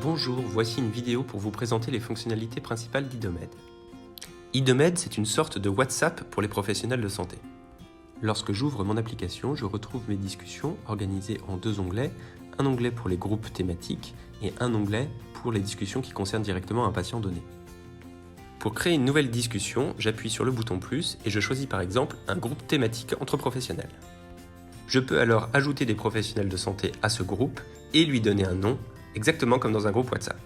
Bonjour, voici une vidéo pour vous présenter les fonctionnalités principales d'Idomed. Idomed, c'est une sorte de WhatsApp pour les professionnels de santé. Lorsque j'ouvre mon application, je retrouve mes discussions organisées en deux onglets, un onglet pour les groupes thématiques et un onglet pour les discussions qui concernent directement un patient donné. Pour créer une nouvelle discussion, j'appuie sur le bouton plus et je choisis par exemple un groupe thématique entre professionnels. Je peux alors ajouter des professionnels de santé à ce groupe et lui donner un nom, exactement comme dans un groupe WhatsApp.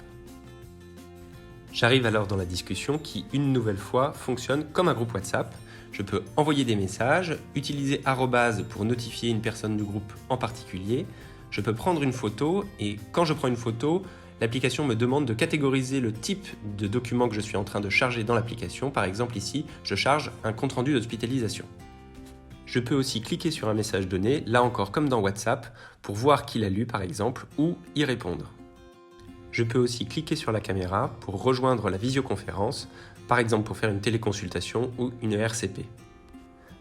J'arrive alors dans la discussion qui, une nouvelle fois, fonctionne comme un groupe WhatsApp. Je peux envoyer des messages, utiliser arrobase pour notifier une personne du groupe en particulier. Je peux prendre une photo et quand je prends une photo, l'application me demande de catégoriser le type de document que je suis en train de charger dans l'application. Par exemple ici, je charge un compte-rendu d'hospitalisation. Je peux aussi cliquer sur un message donné, là encore comme dans WhatsApp, pour voir qui l'a lu par exemple, ou y répondre. Je peux aussi cliquer sur la caméra pour rejoindre la visioconférence, par exemple pour faire une téléconsultation ou une RCP.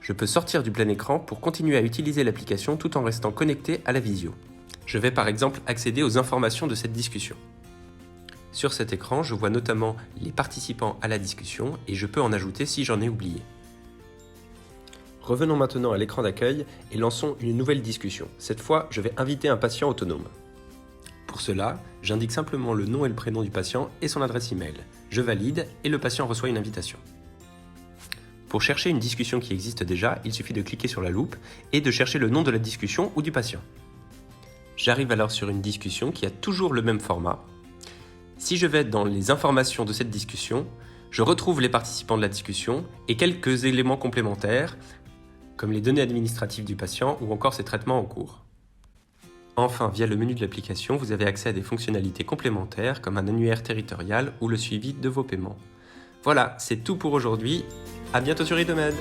Je peux sortir du plein écran pour continuer à utiliser l'application tout en restant connecté à la visio. Je vais par exemple accéder aux informations de cette discussion. Sur cet écran, je vois notamment les participants à la discussion et je peux en ajouter si j'en ai oublié. Revenons maintenant à l'écran d'accueil et lançons une nouvelle discussion. Cette fois, je vais inviter un patient autonome. Pour cela, j'indique simplement le nom et le prénom du patient et son adresse email. Je valide et le patient reçoit une invitation. Pour chercher une discussion qui existe déjà, il suffit de cliquer sur la loupe et de chercher le nom de la discussion ou du patient. J'arrive alors sur une discussion qui a toujours le même format. Si je vais dans les informations de cette discussion, je retrouve les participants de la discussion et quelques éléments complémentaires, comme les données administratives du patient ou encore ses traitements en cours. Enfin, via le menu de l'application, vous avez accès à des fonctionnalités complémentaires comme un annuaire territorial ou le suivi de vos paiements. Voilà, c'est tout pour aujourd'hui. À bientôt sur Idomed.